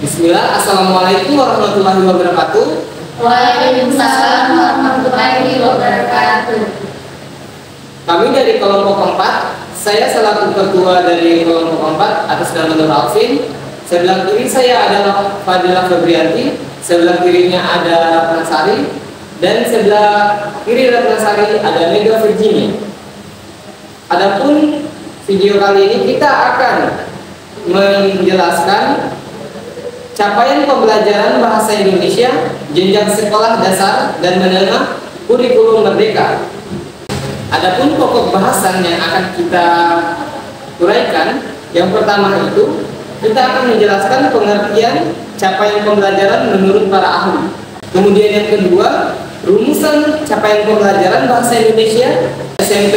Bismillah, Assalamualaikum warahmatullahi wabarakatuh. Waalaikumsalam warahmatullahi wabarakatuh. Kami dari kelompok 4, saya selaku ketua dari kelompok 4 atas nama Nur Alvin. Sebelah kiri saya adalah Fadila Febrianti, sebelah kirinya ada Ratna Sari, dan sebelah kiri Ratna Sari ada Mega Virginia. Adapun video kali ini kita akan menjelaskan capaian pembelajaran bahasa Indonesia jenjang sekolah dasar dan menengah kurikulum merdeka. Adapun pokok bahasan yang akan kita uraikan, yang pertama itu kita akan menjelaskan pengertian capaian pembelajaran menurut para ahli. Kemudian yang kedua, rumusan capaian pembelajaran bahasa Indonesia SMP,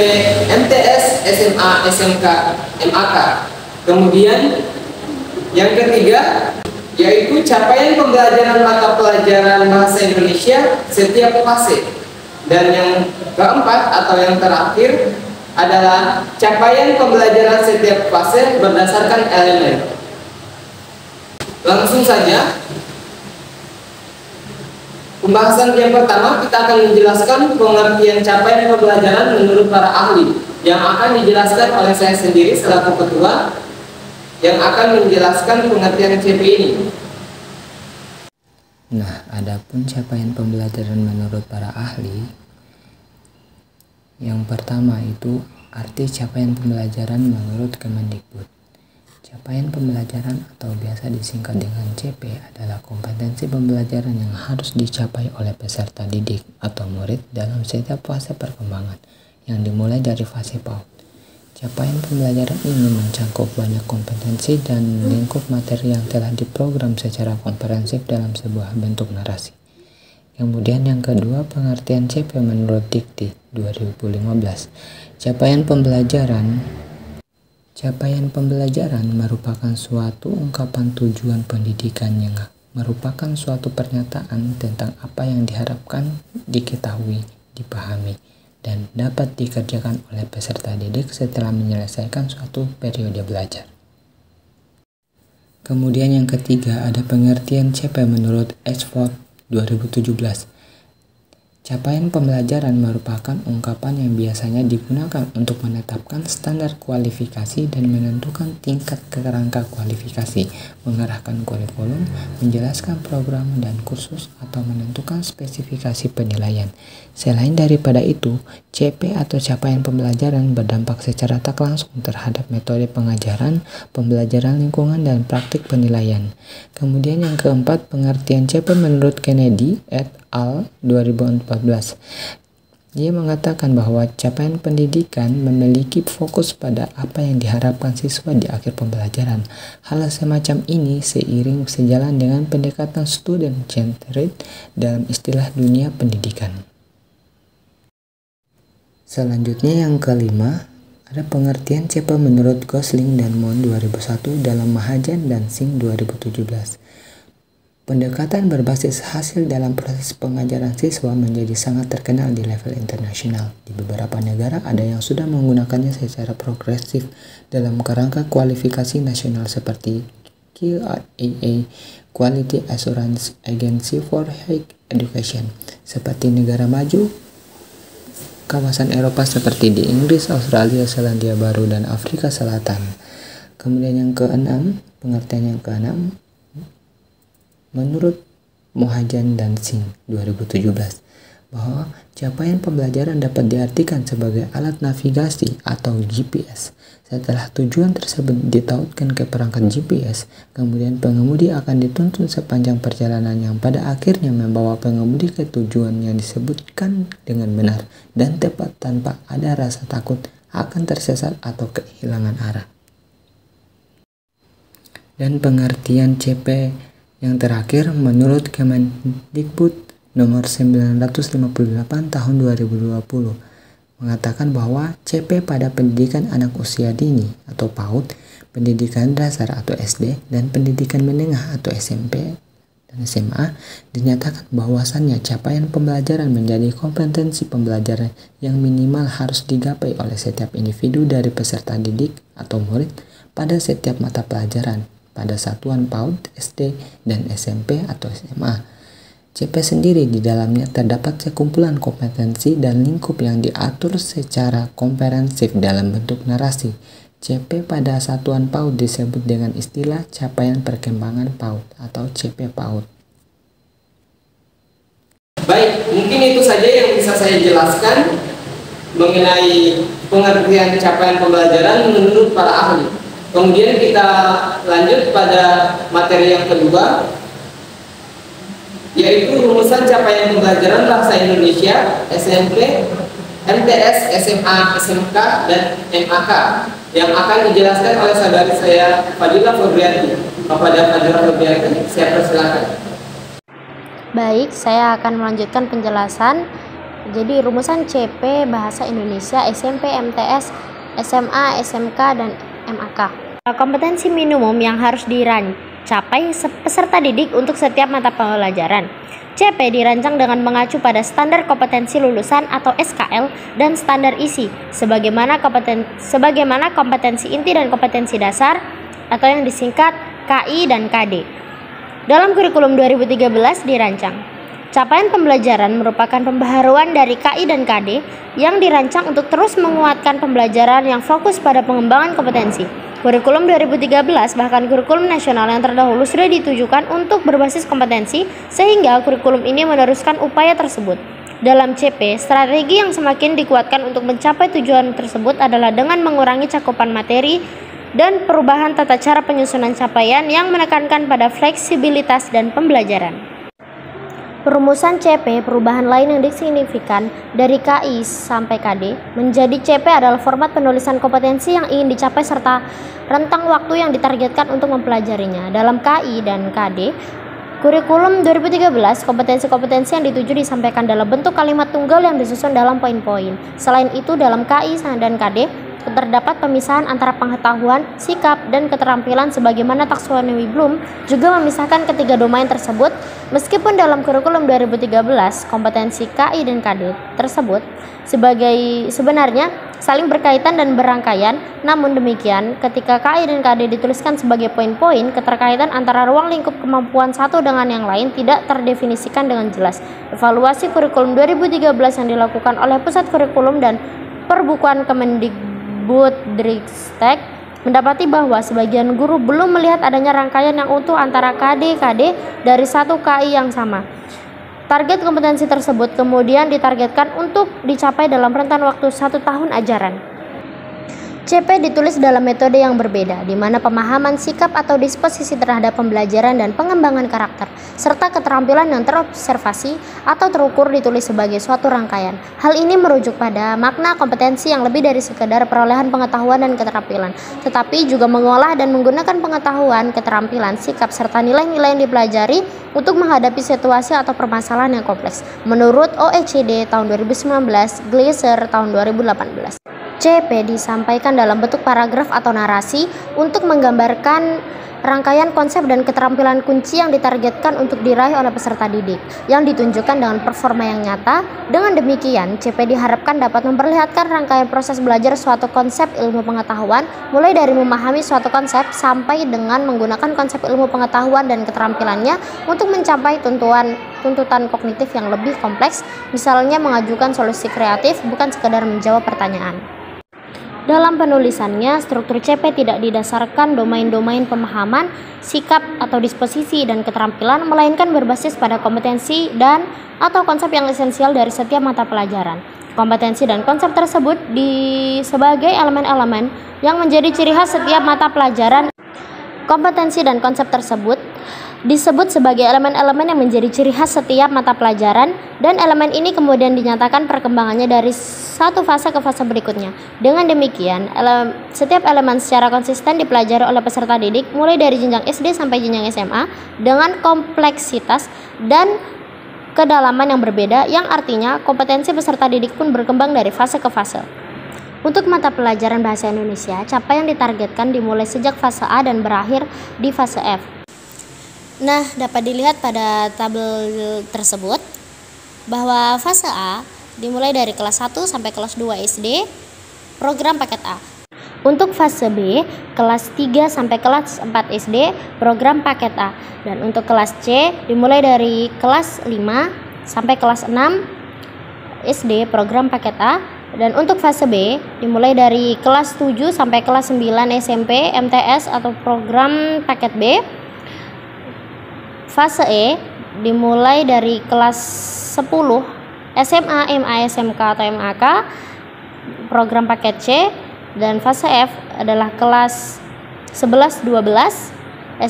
MTS, SMA, SMK, MAK. Kemudian yang ketiga yaitu capaian pembelajaran mata pelajaran bahasa Indonesia setiap fase. Dan yang keempat atau yang terakhir adalah capaian pembelajaran setiap fase berdasarkan elemen. Langsung saja, pembahasan yang pertama kita akan menjelaskan pengertian capaian pembelajaran menurut para ahli, yang akan dijelaskan oleh saya sendiri selaku ketua yang akan menjelaskan pengertian CP ini. Nah, adapun capaian pembelajaran menurut para ahli, yang pertama itu arti capaian pembelajaran menurut Kemendikbud. Capaian pembelajaran atau biasa disingkat dengan CP adalah kompetensi pembelajaran yang harus dicapai oleh peserta didik atau murid dalam setiap fase perkembangan yang dimulai dari fase PAUD. Capaian pembelajaran ini mencakup banyak kompetensi dan lingkup materi yang telah diprogram secara komprehensif dalam sebuah bentuk narasi. Kemudian yang kedua, pengertian CP menurut Dikti 2015. Capaian pembelajaran merupakan suatu ungkapan tujuan pendidikan yang merupakan suatu pernyataan tentang apa yang diharapkan, diketahui, dipahami, dan dapat dikerjakan oleh peserta didik setelah menyelesaikan suatu periode belajar. Kemudian yang ketiga ada pengertian CP menurut Oxford 2017. Capaian pembelajaran merupakan ungkapan yang biasanya digunakan untuk menetapkan standar kualifikasi dan menentukan tingkat kerangka kualifikasi, mengarahkan kurikulum, menjelaskan program dan kursus, atau menentukan spesifikasi penilaian. Selain daripada itu, CP atau capaian pembelajaran berdampak secara tak langsung terhadap metode pengajaran, pembelajaran lingkungan, dan praktik penilaian. Kemudian yang keempat, pengertian CP menurut Kennedy et al. 2014. Dia mengatakan bahwa capaian pendidikan memiliki fokus pada apa yang diharapkan siswa di akhir pembelajaran. Hal semacam ini seiring sejalan dengan pendekatan student-centered dalam istilah dunia pendidikan. Selanjutnya yang kelima, ada pengertian CP menurut Gosling dan Mon 2001 dalam Mahajan dan Singh 2017. Pendekatan berbasis hasil dalam proses pengajaran siswa menjadi sangat terkenal di level internasional. Di beberapa negara ada yang sudah menggunakannya secara progresif dalam kerangka kualifikasi nasional seperti QAA, Quality Assurance Agency for Higher Education, seperti negara maju kawasan Eropa seperti di Inggris, Australia, Selandia Baru, dan Afrika Selatan. Kemudian yang keenam, pengertian yang keenam menurut Mohajan dan Singh 2017 bahwa capaian pembelajaran dapat diartikan sebagai alat navigasi atau GPS. Setelah tujuan tersebut ditautkan ke perangkat GPS, kemudian pengemudi akan dituntun sepanjang perjalanan yang pada akhirnya membawa pengemudi ke tujuan yang disebutkan dengan benar dan tepat tanpa ada rasa takut akan tersesat atau kehilangan arah. Dan pengertian CP yang terakhir menurut Kemendikbud nomor 958 tahun 2020 mengatakan bahwa CP pada pendidikan anak usia dini atau PAUD, pendidikan dasar atau SD, dan pendidikan menengah atau SMP dan SMA dinyatakan bahwasannya capaian pembelajaran menjadi kompetensi pembelajaran yang minimal harus digapai oleh setiap individu dari peserta didik atau murid pada setiap mata pelajaran pada satuan PAUD, SD, dan SMP atau SMA. CP sendiri di dalamnya terdapat sekumpulan kompetensi dan lingkup yang diatur secara komprehensif dalam bentuk narasi. CP pada satuan PAUD disebut dengan istilah capaian perkembangan PAUD atau CP PAUD. Baik, mungkin itu saja yang bisa saya jelaskan mengenai pengertian capaian pembelajaran menurut para ahli. Kemudian kita lanjut pada materi yang kedua, yaitu rumusan capaian pembelajaran bahasa Indonesia SMP, MTS, SMA, SMK, dan MAK yang akan dijelaskan oleh saudari saya Fadilah Febrianti. Kepada Fadilah Febrianti, saya persilakan. Baik, saya akan melanjutkan penjelasan. Jadi rumusan CP bahasa Indonesia SMP, MTS, SMA, SMK, dan MAK. Kompetensi minimum yang harus dicapai peserta didik untuk setiap mata pelajaran. CP dirancang dengan mengacu pada standar kompetensi lulusan atau SKL dan standar isi sebagaimana kompetensi inti dan kompetensi dasar atau yang disingkat KI dan KD. Dalam kurikulum 2013 dirancang. Capaian pembelajaran merupakan pembaharuan dari KI dan KD yang dirancang untuk terus menguatkan pembelajaran yang fokus pada pengembangan kompetensi. Kurikulum 2013 bahkan kurikulum nasional yang terdahulu sudah ditujukan untuk berbasis kompetensi sehingga kurikulum ini meneruskan upaya tersebut. Dalam CP, strategi yang semakin dikuatkan untuk mencapai tujuan tersebut adalah dengan mengurangi cakupan materi dan perubahan tata cara penyusunan capaian yang menekankan pada fleksibilitas dan pembelajaran. Perumusan CP, perubahan lain yang signifikan dari KI sampai KD menjadi CP adalah format penulisan kompetensi yang ingin dicapai serta rentang waktu yang ditargetkan untuk mempelajarinya. Dalam KI dan KD, kurikulum 2013, kompetensi-kompetensi yang dituju disampaikan dalam bentuk kalimat tunggal yang disusun dalam poin-poin. Selain itu, dalam KI dan KD, terdapat pemisahan antara pengetahuan, sikap, dan keterampilan sebagaimana taksonomi Bloom juga memisahkan ketiga domain tersebut. Meskipun dalam kurikulum 2013 kompetensi KI dan KD tersebut sebenarnya saling berkaitan dan berangkaian, namun demikian ketika KI dan KD dituliskan sebagai poin-poin, keterkaitan antara ruang lingkup kemampuan satu dengan yang lain tidak terdefinisikan dengan jelas. Evaluasi kurikulum 2013 yang dilakukan oleh Pusat Kurikulum dan Perbukuan Kemendikbudristek mendapati bahwa sebagian guru belum melihat adanya rangkaian yang utuh antara KD-KD dari satu KI yang sama. Target kompetensi tersebut kemudian ditargetkan untuk dicapai dalam rentan waktu 1 tahun ajaran. CP ditulis dalam metode yang berbeda, di mana pemahaman, sikap, atau disposisi terhadap pembelajaran dan pengembangan karakter, serta keterampilan yang terobservasi atau terukur ditulis sebagai suatu rangkaian. Hal ini merujuk pada makna kompetensi yang lebih dari sekedar perolehan pengetahuan dan keterampilan, tetapi juga mengolah dan menggunakan pengetahuan, keterampilan, sikap, serta nilai-nilai yang dipelajari untuk menghadapi situasi atau permasalahan yang kompleks. Menurut OECD tahun 2019, Glaser tahun 2018. CP disampaikan dalam bentuk paragraf atau narasi untuk menggambarkan rangkaian konsep dan keterampilan kunci yang ditargetkan untuk diraih oleh peserta didik yang ditunjukkan dengan performa yang nyata. Dengan demikian, CP diharapkan dapat memperlihatkan rangkaian proses belajar suatu konsep ilmu pengetahuan mulai dari memahami suatu konsep sampai dengan menggunakan konsep ilmu pengetahuan dan keterampilannya untuk mencapai tuntutan kognitif yang lebih kompleks, misalnya mengajukan solusi kreatif bukan sekedar menjawab pertanyaan. Dalam penulisannya, struktur CP tidak didasarkan domain-domain pemahaman, sikap, atau disposisi dan keterampilan, melainkan berbasis pada kompetensi dan atau konsep yang esensial dari setiap mata pelajaran. Kompetensi dan konsep tersebut sebagai elemen-elemen yang menjadi ciri khas setiap mata pelajaran. Kompetensi dan konsep tersebut disebut sebagai elemen-elemen yang menjadi ciri khas setiap mata pelajaran, dan elemen ini kemudian dinyatakan perkembangannya dari satu fase ke fase berikutnya. Dengan demikian, setiap elemen secara konsisten dipelajari oleh peserta didik mulai dari jenjang SD sampai jenjang SMA dengan kompleksitas dan kedalaman yang berbeda, yang artinya kompetensi peserta didik pun berkembang dari fase ke fase. Untuk mata pelajaran bahasa Indonesia, capaian ditargetkan dimulai sejak fase A dan berakhir di fase F. Nah, dapat dilihat pada tabel tersebut bahwa fase A dimulai dari kelas 1 sampai kelas 2 SD, program paket A. Untuk fase B, kelas 3 sampai kelas 4 SD, program paket A. Dan untuk kelas C, dimulai dari kelas 5 sampai kelas 6 SD, program paket A. Dan untuk fase B, dimulai dari kelas 7 sampai kelas 9 SMP, MTS atau program paket B. Fase E, dimulai dari kelas 10 SMA, MA, SMK atau MAK, program paket C. Dan fase F adalah kelas 11-12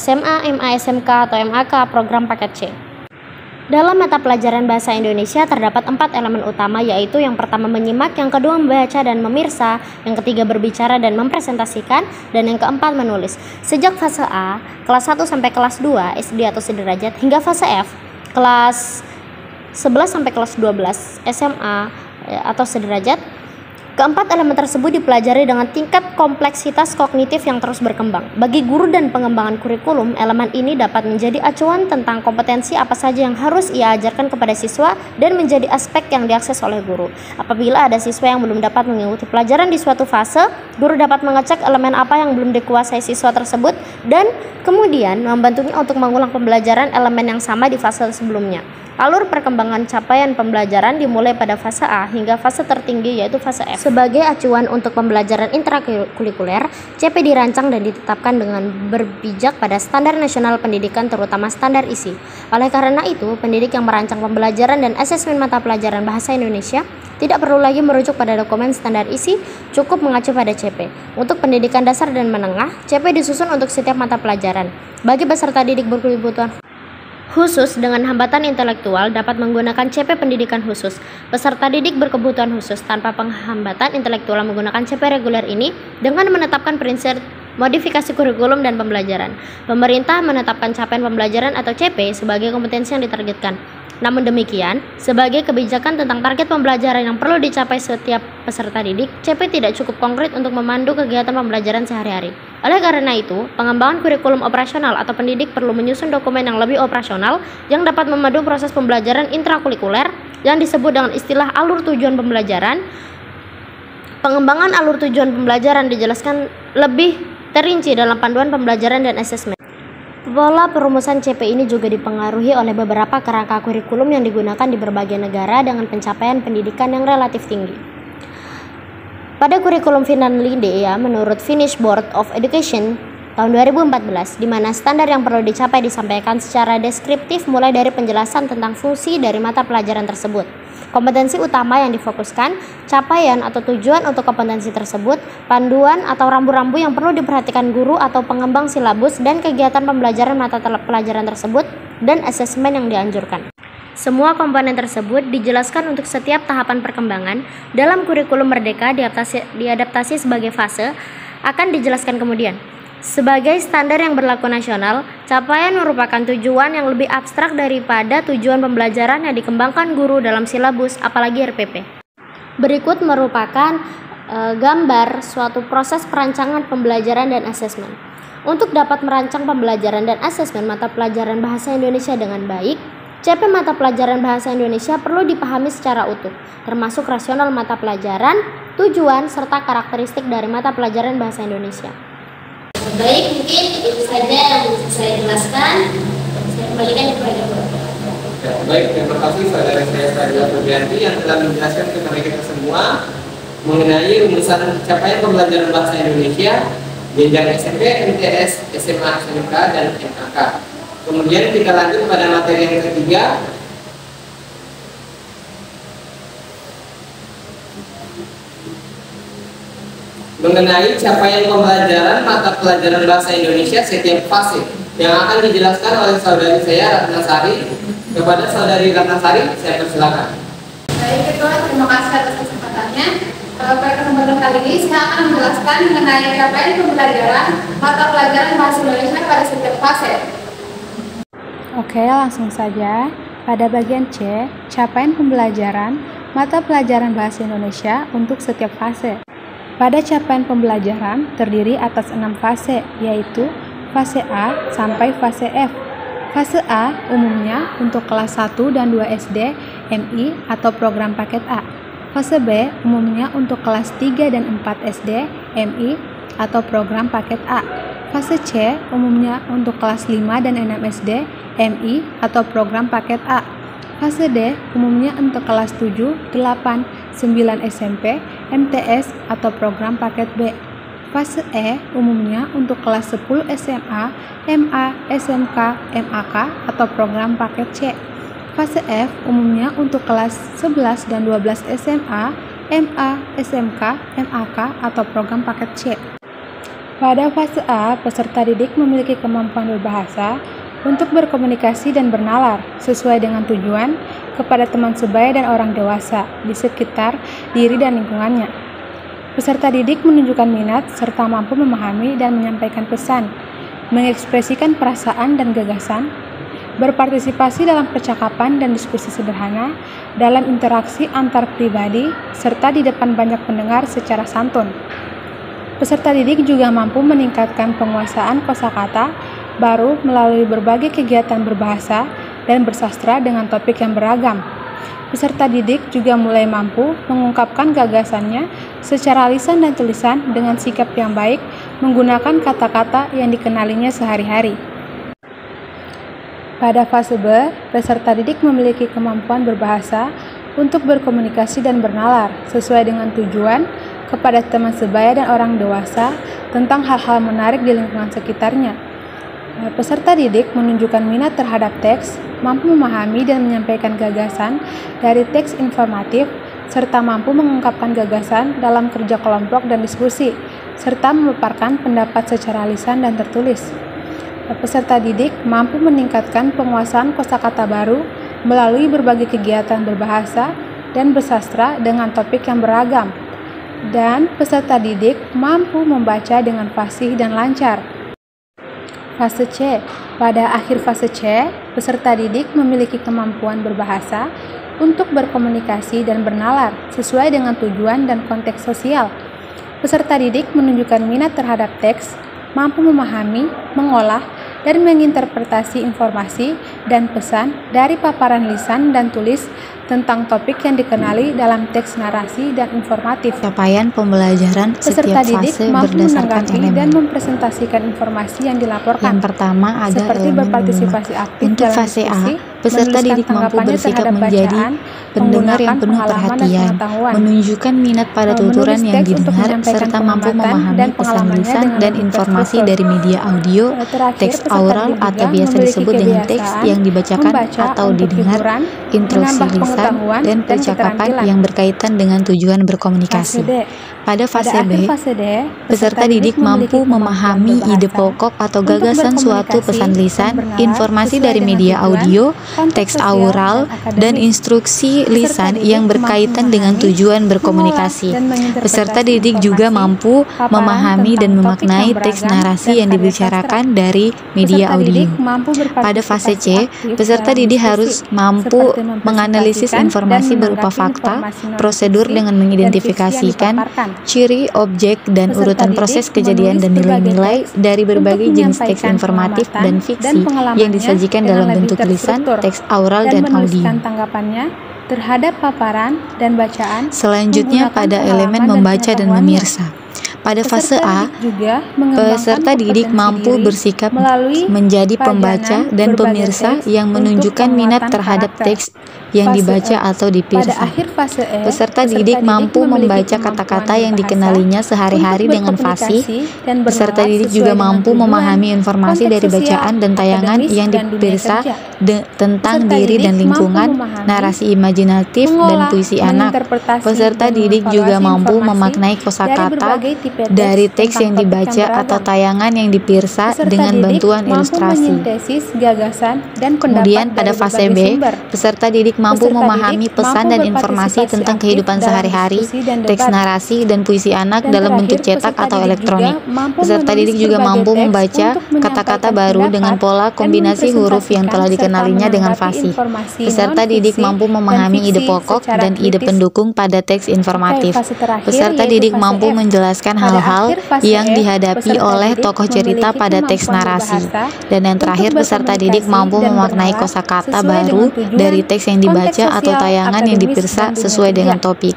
SMA, MA, SMK atau MAK, program paket C. Dalam mata pelajaran bahasa Indonesia terdapat 4 elemen utama, yaitu yang pertama menyimak, yang kedua membaca dan memirsa, yang ketiga berbicara dan mempresentasikan, dan yang keempat menulis. Sejak fase A, kelas 1 sampai kelas 2 SD atau sederajat, hingga fase F, kelas 11 sampai kelas 12 SMA atau sederajat, keempat elemen tersebut dipelajari dengan tingkat kompleksitas kognitif yang terus berkembang. Bagi guru dan pengembangan kurikulum, elemen ini dapat menjadi acuan tentang kompetensi apa saja yang harus ia ajarkan kepada siswa dan menjadi aspek yang diakses oleh guru. Apabila ada siswa yang belum dapat mengikuti pelajaran di suatu fase, guru dapat mengecek elemen apa yang belum dikuasai siswa tersebut dan kemudian membantunya untuk mengulang pembelajaran elemen yang sama di fase sebelumnya. Alur perkembangan capaian pembelajaran dimulai pada fase A hingga fase tertinggi yaitu fase F. Sebagai acuan untuk pembelajaran intrakurikuler, CP dirancang dan ditetapkan dengan berpijak pada standar nasional pendidikan terutama standar isi. Oleh karena itu, pendidik yang merancang pembelajaran dan asesmen mata pelajaran bahasa Indonesia tidak perlu lagi merujuk pada dokumen standar isi, cukup mengacu pada CP. Untuk pendidikan dasar dan menengah, CP disusun untuk setiap mata pelajaran. Bagi peserta didik berkebutuhan khusus dengan hambatan intelektual dapat menggunakan CP pendidikan khusus. Peserta didik berkebutuhan khusus tanpa penghambatan intelektual menggunakan CP reguler ini dengan menetapkan prinsip modifikasi kurikulum dan pembelajaran. Pemerintah menetapkan capaian pembelajaran atau CP sebagai kompetensi yang ditargetkan. Namun demikian, sebagai kebijakan tentang target pembelajaran yang perlu dicapai setiap peserta didik, CP tidak cukup konkret untuk memandu kegiatan pembelajaran sehari-hari. Oleh karena itu, pengembangan kurikulum operasional atau pendidik perlu menyusun dokumen yang lebih operasional yang dapat memandu proses pembelajaran intrakurikuler yang disebut dengan istilah alur tujuan pembelajaran. Pengembangan alur tujuan pembelajaran dijelaskan lebih terinci dalam panduan pembelajaran dan asesmen. Pola perumusan CP ini juga dipengaruhi oleh beberapa kerangka kurikulum yang digunakan di berbagai negara dengan pencapaian pendidikan yang relatif tinggi. Pada kurikulum Finlandia menurut Finnish Board of Education tahun 2014, di mana standar yang perlu dicapai disampaikan secara deskriptif mulai dari penjelasan tentang fungsi dari mata pelajaran tersebut, kompetensi utama yang difokuskan, capaian atau tujuan untuk kompetensi tersebut, panduan atau rambu-rambu yang perlu diperhatikan guru atau pengembang silabus dan kegiatan pembelajaran mata pelajaran tersebut, dan asesmen yang dianjurkan. Semua komponen tersebut dijelaskan untuk setiap tahapan perkembangan. Dalam kurikulum Merdeka diadaptasi sebagai fase akan dijelaskan kemudian. Sebagai standar yang berlaku nasional, capaian merupakan tujuan yang lebih abstrak daripada tujuan pembelajaran yang dikembangkan guru dalam silabus, apalagi RPP. Berikut merupakan gambar suatu proses perancangan pembelajaran dan asesmen. Untuk dapat merancang pembelajaran dan asesmen mata pelajaran bahasa Indonesia dengan baik, CP mata pelajaran bahasa Indonesia perlu dipahami secara utuh, termasuk rasional mata pelajaran, tujuan, serta karakteristik dari mata pelajaran bahasa Indonesia. Baik, mungkin itu saja yang bisa saya jelaskan. Saya kembalikan kepada Bapak. Baik, terima kasih saudara saya Sadila Febrianti yang telah menjelaskan kepada kita semua mengenai rumusan capaian pembelajaran bahasa Indonesia jenjang SMP, MTS, SMA, SMK, dan MAK. Kemudian kita lanjut pada materi yang ketiga, mengenai capaian pembelajaran mata pelajaran bahasa Indonesia setiap fase yang akan dijelaskan oleh saudari saya Ratna Sari. Kepada saudari Ratna Sari, saya persilakan. Baik, Ketua, terima kasih atas kesempatannya. Pada kesempatan kali ini saya akan menjelaskan mengenai capaian pembelajaran mata pelajaran bahasa Indonesia pada setiap fase. Oke, langsung saja. Pada bagian C, capaian pembelajaran mata pelajaran bahasa Indonesia untuk setiap fase. Pada capaian pembelajaran terdiri atas 6 fase, yaitu fase A sampai fase F. Fase A umumnya untuk kelas 1 dan 2 SD, MI atau program paket A. Fase B umumnya untuk kelas 3 dan 4 SD, MI. atau program paket A. Fase C umumnya untuk kelas 5 dan 6 SD, MI atau program paket A. Fase D umumnya untuk kelas 7, 8, 9 SMP, MTS atau program paket B. Fase E umumnya untuk kelas 10 SMA, MA, SMK, MAK atau program paket C. Fase F umumnya untuk kelas 11 dan 12 SMA, MA, SMK, MAK atau program paket C. Pada fase A, peserta didik memiliki kemampuan berbahasa untuk berkomunikasi dan bernalar sesuai dengan tujuan kepada teman sebaya dan orang dewasa di sekitar diri dan lingkungannya. Peserta didik menunjukkan minat serta mampu memahami dan menyampaikan pesan, mengekspresikan perasaan dan gagasan, berpartisipasi dalam percakapan dan diskusi sederhana, dalam interaksi antar pribadi, serta di depan banyak pendengar secara santun. Peserta didik juga mampu meningkatkan penguasaan kosakata baru melalui berbagai kegiatan berbahasa dan bersastra dengan topik yang beragam. Peserta didik juga mulai mampu mengungkapkan gagasannya secara lisan dan tulisan dengan sikap yang baik, menggunakan kata-kata yang dikenalinya sehari-hari. Pada fase B, peserta didik memiliki kemampuan berbahasa untuk berkomunikasi dan bernalar sesuai dengan tujuan kepada teman sebaya dan orang dewasa tentang hal-hal menarik di lingkungan sekitarnya. Peserta didik menunjukkan minat terhadap teks, mampu memahami dan menyampaikan gagasan dari teks informatif, serta mampu mengungkapkan gagasan dalam kerja kelompok dan diskusi, serta memaparkan pendapat secara lisan dan tertulis. Peserta didik mampu meningkatkan penguasaan kosakata baru melalui berbagai kegiatan berbahasa dan bersastra dengan topik yang beragam. Dan peserta didik mampu membaca dengan fasih dan lancar. Fase C. Pada akhir fase C, peserta didik memiliki kemampuan berbahasa untuk berkomunikasi dan bernalar sesuai dengan tujuan dan konteks sosial. Peserta didik menunjukkan minat terhadap teks, mampu memahami, mengolah, dan menginterpretasi informasi dan pesan dari paparan lisan dan tulis tentang topik yang dikenali dalam teks narasi dan informatif. Capaian pembelajaran setiap fase berdasarkan elemen. Dan mempresentasikan informasi yang dilaporkan. Yang pertama ada seperti elemen berpartisipasi aktif Untuk dalam fase A, diskusi, peserta didik mampu bersikap menjadi pendengar yang penuh perhatian, menunjukkan minat pada tuturan yang didengar, serta mampu memahami pesan lisan dan informasi dari media audio, teks aural atau biasa disebut dengan teks yang dibacakan atau didengar, instruksi lisan, dan percakapan yang berkaitan dengan tujuan berkomunikasi. Pada fase B, peserta didik mampu memahami ide pokok atau gagasan suatu pesan lisan, informasi dari media audio, teks aural, dan instruksi lisan yang berkaitan dengan tujuan berkomunikasi. Peserta didik juga mampu memahami dan memaknai teks narasi yang dibicarakan dari media audio. Pada fase C, peserta didik harus mampu menganalisis informasi berupa fakta, prosedur dengan mengidentifikasikan ciri, objek, dan urutan proses kejadian dan nilai-nilai dari berbagai jenis teks informatif dan fiksi yang disajikan dalam bentuk tulisan, teks aural, dan audio. Tanggapannya terhadap paparan dan bacaan. Selanjutnya pada elemen membaca dan memirsa. Pada fase A, peserta didik mampu bersikap menjadi pembaca dan pemirsa yang menunjukkan minat terhadap teks yang dibaca atau dipirsa. Peserta didik mampu membaca kata-kata yang dikenalinya sehari-hari dengan fasih. Peserta didik juga mampu memahami informasi dari bacaan dan tayangan yang dipirsa tentang diri dan lingkungan, narasi imajinatif, dan puisi anak. Peserta didik juga mampu memaknai kosakata dari teks yang dibaca atau tayangan yang dipirsa dengan bantuan ilustrasi. Kemudian pada fase B, peserta didik mampu memahami pesan dan informasi tentang kehidupan sehari-hari, teks narasi, dan puisi anak dalam bentuk cetak atau elektronik. Peserta didik juga mampu membaca kata-kata baru dengan pola kombinasi huruf yang telah dikenalinya dengan fasih. Peserta didik mampu memahami ide pokok dan ide pendukung pada teks informatif. Peserta didik mampu menjelaskan hal-hal yang dihadapi oleh tokoh cerita pada teks narasi. Dan yang terakhir, peserta didik mampu memaknai kosakata baru dari teks yang dibaca atau tayangan yang dipirsa sesuai dengan topik.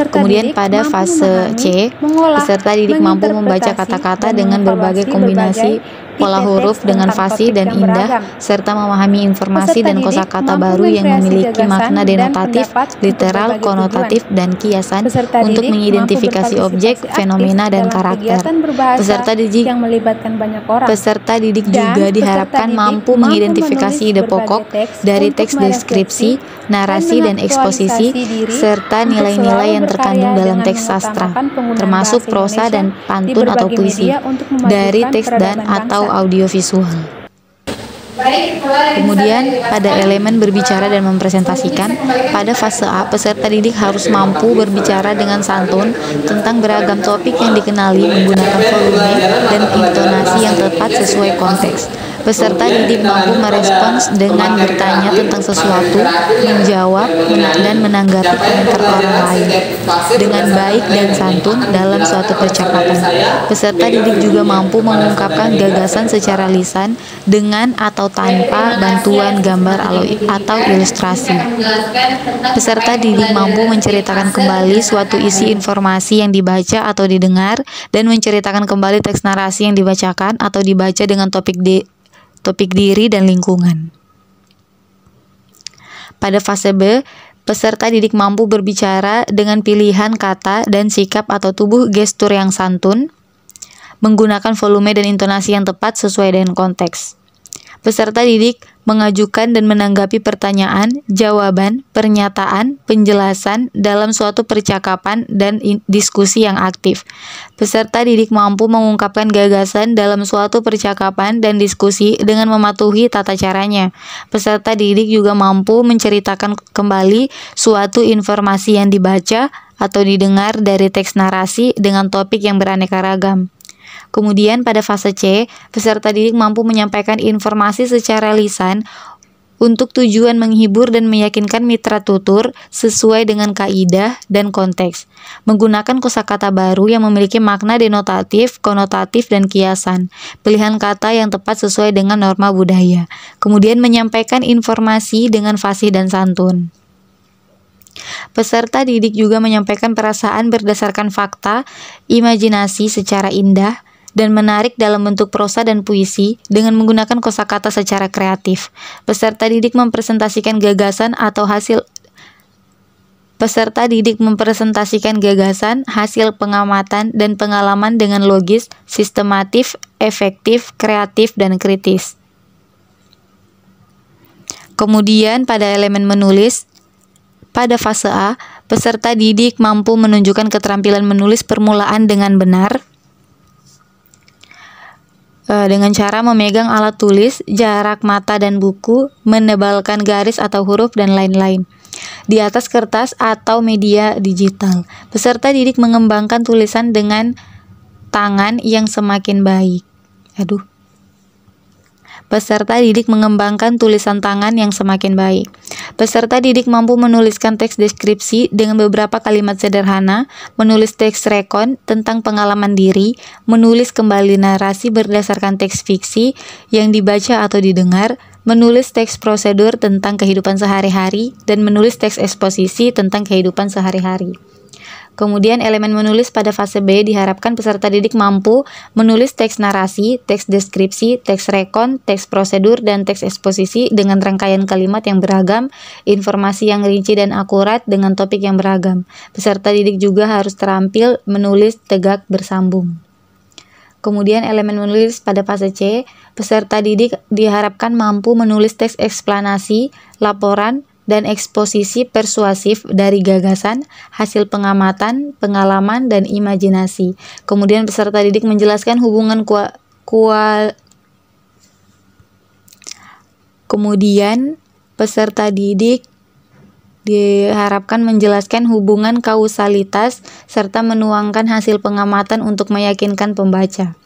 Kemudian pada fase C, peserta didik mampu membaca kata-kata dengan berbagai kombinasi pola huruf dengan fasih dan indah, serta memahami informasi dan kosakata baru yang memiliki makna denotatif, literal, konotatif, dan kiasan untuk mengidentifikasi objek, fenomena, dan karakter. Peserta didik juga diharapkan mampu mengidentifikasi ide pokok dari teks deskripsi, narasi, dan eksposisi, serta nilai-nilai yang terkandung dalam teks sastra, termasuk prosa dan pantun atau puisi, dari teks dan atau audiovisual. Kemudian pada elemen berbicara dan mempresentasikan, pada fase A, peserta didik harus mampu berbicara dengan santun tentang beragam topik yang dikenali menggunakan volume dan intonasi yang tepat sesuai konteks. Peserta didik mampu merespons dengan bertanya tentang sesuatu, menjawab, dan menanggapi komentar orang lain dengan baik dan santun dalam suatu percakapan. Peserta didik juga mampu mengungkapkan gagasan secara lisan dengan atau tanpa bantuan gambar atau ilustrasi. Peserta didik mampu menceritakan kembali suatu isi informasi yang dibaca atau didengar dan menceritakan kembali teks narasi yang dibacakan atau dibaca dengan topik diri dan lingkungan. Pada fase B, peserta didik mampu berbicara dengan pilihan kata dan sikap atau tubuh gestur yang santun, menggunakan volume dan intonasi yang tepat sesuai dengan konteks. Peserta didik mengajukan dan menanggapi pertanyaan, jawaban, pernyataan, penjelasan dalam suatu percakapan dan diskusi yang aktif. Peserta didik mampu mengungkapkan gagasan dalam suatu percakapan dan diskusi dengan mematuhi tata caranya. Peserta didik juga mampu menceritakan kembali suatu informasi yang dibaca atau didengar dari teks narasi dengan topik yang beraneka ragam. Kemudian pada fase C, peserta didik mampu menyampaikan informasi secara lisan untuk tujuan menghibur dan meyakinkan mitra tutur sesuai dengan kaidah dan konteks, menggunakan kosakata baru yang memiliki makna denotatif, konotatif, dan kiasan, pilihan kata yang tepat sesuai dengan norma budaya, kemudian menyampaikan informasi dengan fasih dan santun. Peserta didik juga menyampaikan perasaan berdasarkan fakta, imajinasi secara indah, dan menarik dalam bentuk prosa dan puisi dengan menggunakan kosakata secara kreatif. Peserta didik mempresentasikan gagasan, hasil pengamatan dan pengalaman dengan logis, sistematif, efektif, kreatif, dan kritis. Kemudian pada elemen menulis, pada fase A, peserta didik mampu menunjukkan keterampilan menulis permulaan dengan benar, dengan cara memegang alat tulis, jarak mata dan buku, menebalkan garis atau huruf, dan lain-lain di atas kertas atau media digital. Peserta didik mengembangkan tulisan dengan tangan yang semakin baik. Peserta didik mengembangkan tulisan tangan yang semakin baik. Peserta didik mampu menuliskan teks deskripsi dengan beberapa kalimat sederhana, menulis teks rekon tentang pengalaman diri, menulis kembali narasi berdasarkan teks fiksi yang dibaca atau didengar, menulis teks prosedur tentang kehidupan sehari-hari, dan menulis teks eksposisi tentang kehidupan sehari-hari. Kemudian elemen menulis pada fase B diharapkan peserta didik mampu menulis teks narasi, teks deskripsi, teks rekon, teks prosedur, dan teks eksposisi dengan rangkaian kalimat yang beragam, informasi yang rinci dan akurat dengan topik yang beragam. Peserta didik juga harus terampil menulis tegak bersambung. Kemudian elemen menulis pada fase C, peserta didik diharapkan mampu menulis teks eksplanasi, laporan, dan eksposisi persuasif dari gagasan, hasil pengamatan, pengalaman, dan imajinasi. Kemudian peserta didik menjelaskan hubungan Kemudian peserta didik diharapkan menjelaskan hubungan kausalitas serta menuangkan hasil pengamatan untuk meyakinkan pembaca.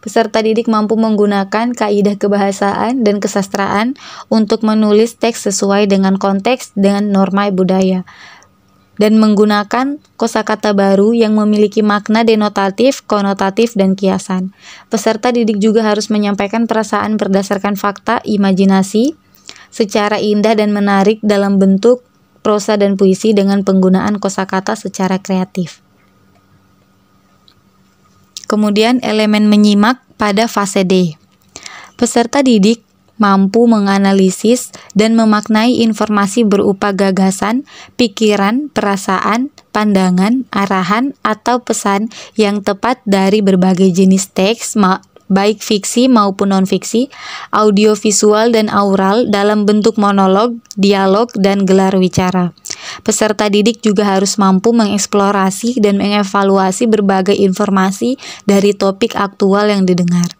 Peserta didik mampu menggunakan kaidah kebahasaan dan kesastraan untuk menulis teks sesuai dengan konteks dan norma budaya, dan menggunakan kosakata baru yang memiliki makna denotatif, konotatif, dan kiasan. Peserta didik juga harus menyampaikan perasaan berdasarkan fakta, imajinasi, secara indah dan menarik dalam bentuk prosa dan puisi dengan penggunaan kosakata secara kreatif. Kemudian elemen menyimak pada fase D. Peserta didik mampu menganalisis dan memaknai informasi berupa gagasan, pikiran, perasaan, pandangan, arahan, atau pesan yang tepat dari berbagai jenis teks, baik fiksi maupun non-fiksi, audiovisual dan aural dalam bentuk monolog, dialog, dan gelar wicara. Peserta didik juga harus mampu mengeksplorasi dan mengevaluasi berbagai informasi dari topik aktual yang didengar.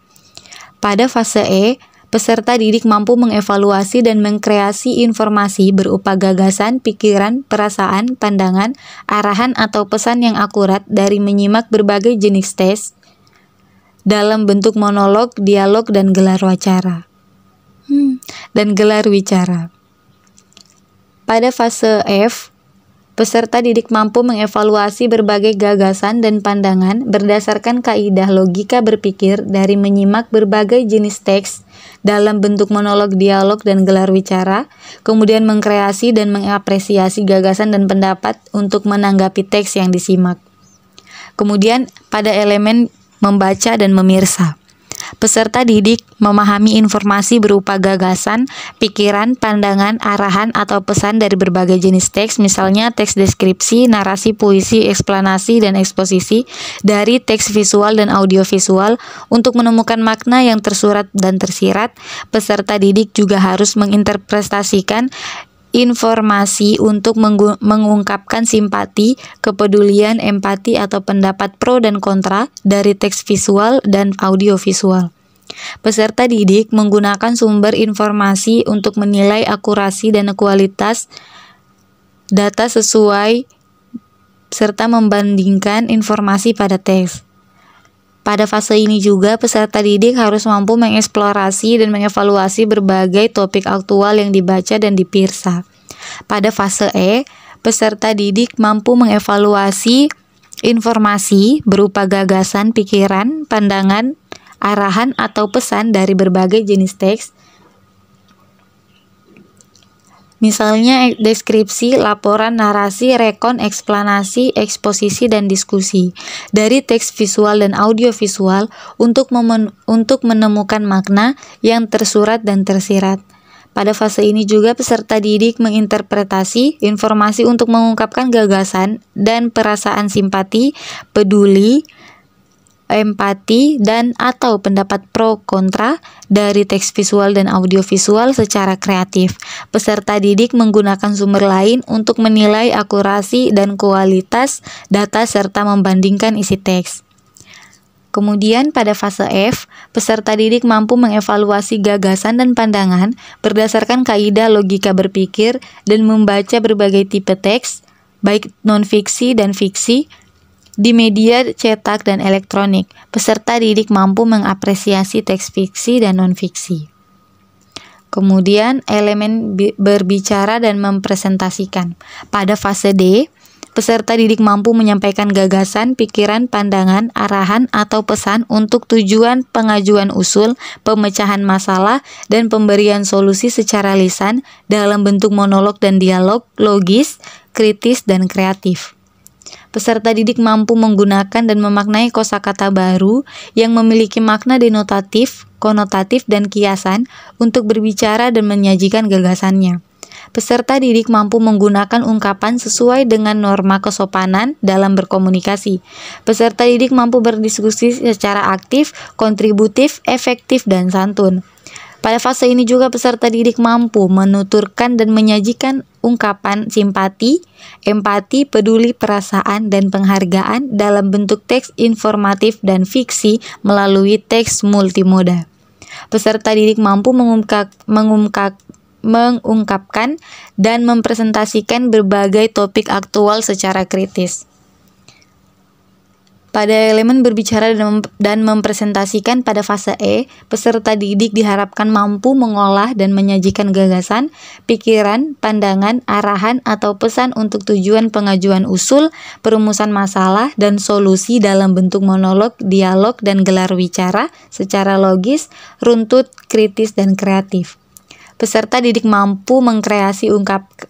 Pada fase E, peserta didik mampu mengevaluasi dan mengkreasi informasi berupa gagasan, pikiran, perasaan, pandangan, arahan, atau pesan yang akurat dari menyimak berbagai jenis tes dalam bentuk monolog, dialog, dan gelar wicara. Pada fase F, peserta didik mampu mengevaluasi berbagai gagasan dan pandangan berdasarkan kaidah logika berpikir dari menyimak berbagai jenis teks dalam bentuk monolog, dialog, dan gelar wicara, kemudian mengkreasi dan mengapresiasi gagasan dan pendapat untuk menanggapi teks yang disimak. Kemudian pada elemen membaca dan memirsa. Peserta didik memahami informasi berupa gagasan, pikiran, pandangan, arahan, atau pesan dari berbagai jenis teks, misalnya teks deskripsi, narasi, puisi, eksplanasi, dan eksposisi dari teks visual dan audiovisual. Untuk menemukan makna yang tersurat dan tersirat, peserta didik juga harus menginterpretasikan informasi untuk mengungkapkan simpati, kepedulian, empati, atau pendapat pro dan kontra dari teks visual dan audiovisual. Peserta didik menggunakan sumber informasi untuk menilai akurasi dan kualitas data sesuai serta membandingkan informasi pada teks. Pada fase ini juga peserta didik harus mampu mengeksplorasi dan mengevaluasi berbagai topik aktual yang dibaca dan dipirsa. Pada fase E, peserta didik mampu mengevaluasi informasi berupa gagasan, pikiran, pandangan, arahan, atau pesan dari berbagai jenis teks, misalnya deskripsi, laporan, narasi, rekon, eksplanasi, eksposisi, dan diskusi dari teks visual dan audiovisual untuk menemukan makna yang tersurat dan tersirat. Pada fase ini juga peserta didik menginterpretasi informasi untuk mengungkapkan gagasan dan perasaan simpati, peduli, empati, dan atau pendapat pro kontra dari teks visual dan audiovisual secara kreatif. Peserta didik menggunakan sumber lain untuk menilai akurasi dan kualitas data serta membandingkan isi teks. Kemudian pada fase F, peserta didik mampu mengevaluasi gagasan dan pandangan berdasarkan kaidah logika berpikir dan membaca berbagai tipe teks, baik non-fiksi dan fiksi, di media cetak dan elektronik. Peserta didik mampu mengapresiasi teks fiksi dan non-fiksi. Kemudian elemen berbicara dan mempresentasikan. Pada fase D, peserta didik mampu menyampaikan gagasan, pikiran, pandangan, arahan, atau pesan untuk tujuan pengajuan usul, pemecahan masalah, dan pemberian solusi secara lisan dalam bentuk monolog dan dialog, logis, kritis, dan kreatif. Peserta didik mampu menggunakan dan memaknai kosakata baru yang memiliki makna denotatif, konotatif, dan kiasan untuk berbicara dan menyajikan gagasannya. Peserta didik mampu menggunakan ungkapan sesuai dengan norma kesopanan dalam berkomunikasi. Peserta didik mampu berdiskusi secara aktif, kontributif, efektif, dan santun. Pada fase ini juga peserta didik mampu menuturkan dan menyajikan ungkapan simpati, empati, peduli, perasaan, dan penghargaan dalam bentuk teks informatif dan fiksi melalui teks multimoda. Peserta didik mampu mengungkapkan dan mempresentasikan berbagai topik aktual secara kritis. Pada elemen berbicara dan mempresentasikan pada fase E, peserta didik diharapkan mampu mengolah dan menyajikan gagasan, pikiran, pandangan, arahan, atau pesan untuk tujuan pengajuan usul, perumusan masalah, dan solusi dalam bentuk monolog, dialog, dan gelar wicara secara logis, runtut, kritis, dan kreatif. Peserta didik mampu mengkreasi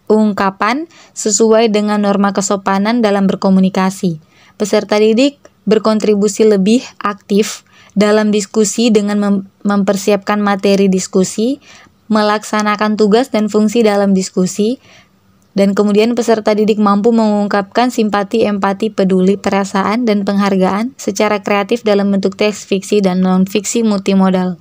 ungkapan sesuai dengan norma kesopanan dalam berkomunikasi. Peserta didik berkontribusi lebih aktif dalam diskusi dengan mempersiapkan materi diskusi, melaksanakan tugas dan fungsi dalam diskusi, dan kemudian peserta didik mampu mengungkapkan simpati, empati, peduli, perasaan, dan penghargaan secara kreatif dalam bentuk teks fiksi dan non-fiksi multimodal.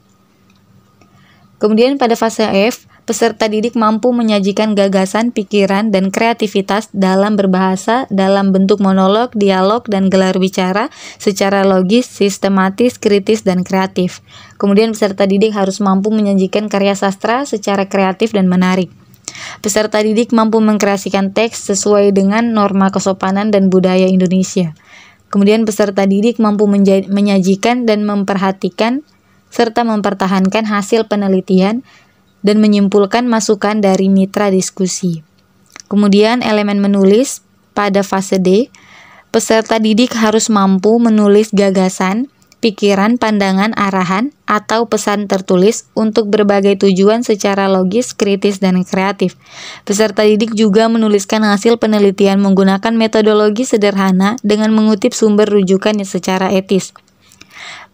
Kemudian pada fase F, peserta didik mampu menyajikan gagasan, pikiran, dan kreativitas dalam berbahasa dalam bentuk monolog, dialog, dan gelar bicara secara logis, sistematis, kritis, dan kreatif. Kemudian peserta didik harus mampu menyajikan karya sastra secara kreatif dan menarik. Peserta didik mampu mengkreasikan teks sesuai dengan norma kesopanan dan budaya Indonesia. Kemudian peserta didik mampu menyajikan dan memperhatikan serta mempertahankan hasil penelitian dan menyimpulkan masukan dari mitra diskusi. Kemudian elemen menulis pada fase D, peserta didik harus mampu menulis gagasan, pikiran, pandangan, arahan, atau pesan tertulis untuk berbagai tujuan secara logis, kritis, dan kreatif. Peserta didik juga menuliskan hasil penelitian menggunakan metodologi sederhana dengan mengutip sumber rujukan secara etis.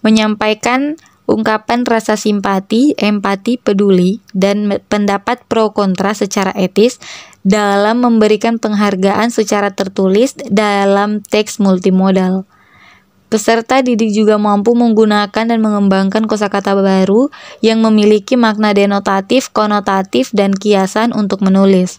Menyampaikan ungkapan rasa simpati, empati, peduli, dan pendapat pro kontra secara etis dalam memberikan penghargaan secara tertulis dalam teks multimodal. Peserta didik juga mampu menggunakan dan mengembangkan kosakata baru yang memiliki makna denotatif, konotatif, dan kiasan untuk menulis.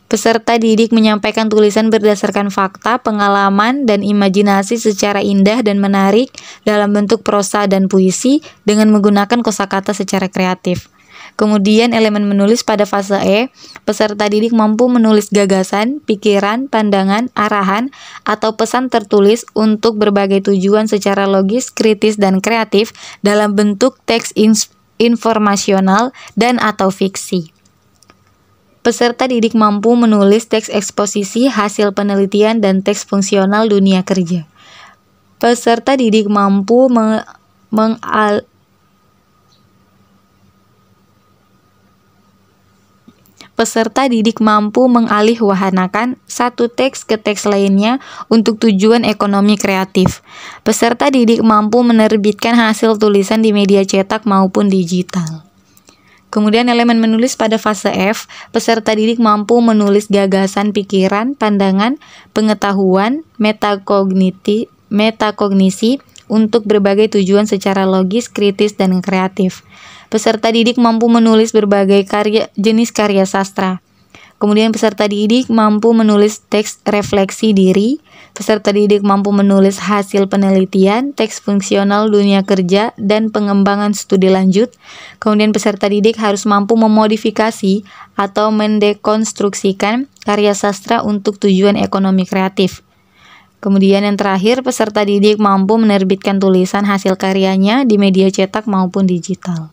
Peserta didik menyampaikan tulisan berdasarkan fakta, pengalaman, dan imajinasi secara indah dan menarik dalam bentuk prosa dan puisi dengan menggunakan kosakata secara kreatif. Kemudian elemen menulis pada fase E, peserta didik mampu menulis gagasan, pikiran, pandangan, arahan, atau pesan tertulis untuk berbagai tujuan secara logis, kritis, dan kreatif dalam bentuk teks informasional dan atau fiksi. Peserta didik mampu menulis teks eksposisi, hasil penelitian, dan teks fungsional dunia kerja. Peserta didik mampu mengalihwahanakan satu teks ke teks lainnya untuk tujuan ekonomi kreatif. Peserta didik mampu menerbitkan hasil tulisan di media cetak maupun digital. Kemudian elemen menulis pada fase F, peserta didik mampu menulis gagasan, pikiran, pandangan, pengetahuan, metakognisi untuk berbagai tujuan secara logis, kritis, dan kreatif. Peserta didik mampu menulis berbagai jenis karya sastra. Kemudian peserta didik mampu menulis teks refleksi diri. Peserta didik mampu menulis hasil penelitian, teks fungsional dunia kerja, dan pengembangan studi lanjut. Kemudian peserta didik harus mampu memodifikasi atau mendekonstruksikan karya sastra untuk tujuan ekonomi kreatif. Kemudian yang terakhir, peserta didik mampu menerbitkan tulisan hasil karyanya di media cetak maupun digital.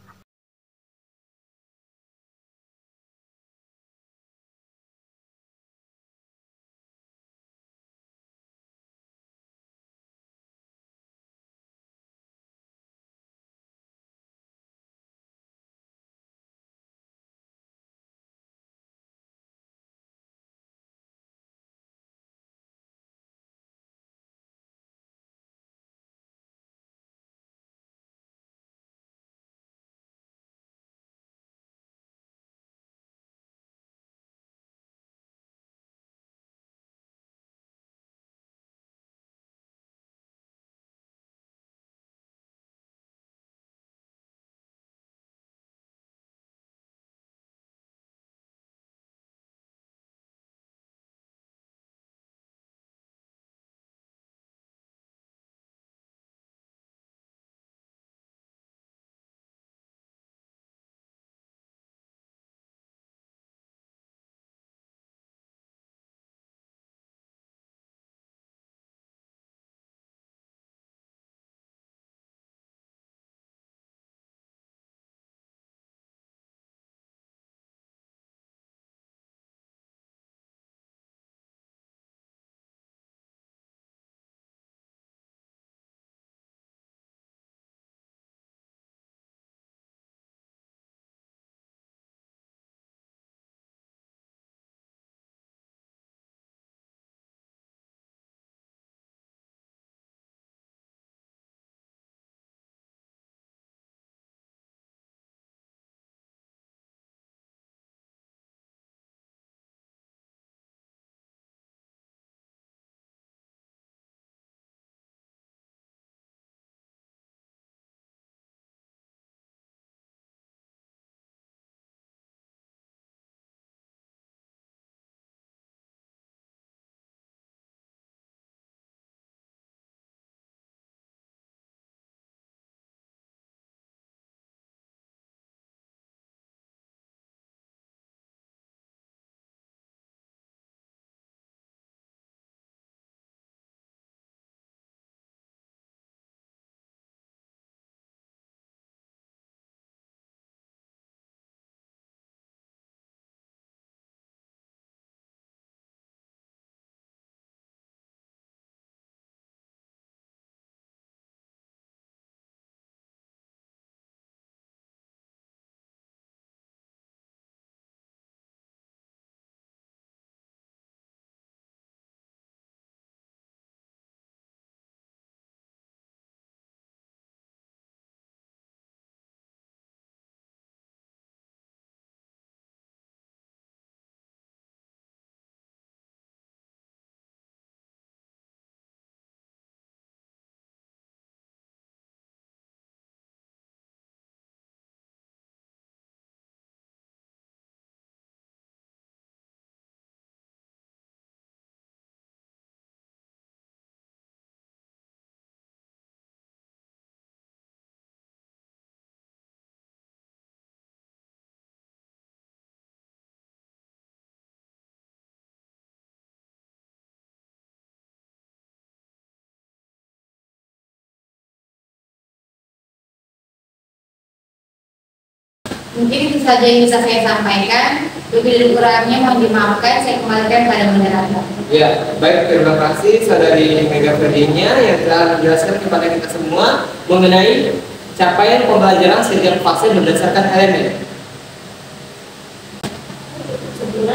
Mungkin itu saja yang bisa saya sampaikan. Lebih dari kurangnya mohon dimaafkan, saya kembalikan pada moderator. Ya, baik, terima kasih Saudari Mega Virginia yang telah menjelaskan kepada kita semua mengenai capaian pembelajaran setiap fase berdasarkan elemen.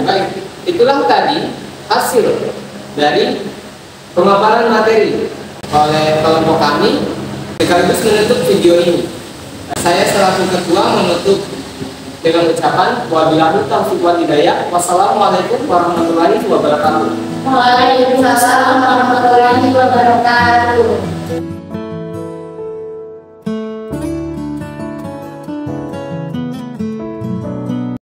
Baik, itulah tadi hasil dari pemaparan materi oleh kelompok kami sekaligus menutup video ini. Saya selaku ketua menutup dengan ucapan wabillahi taufiq wal hidayah. Wassalamualaikum warahmatullahi wabarakatuh. Waalaikumsalam warahmatullahi wabarakatuh.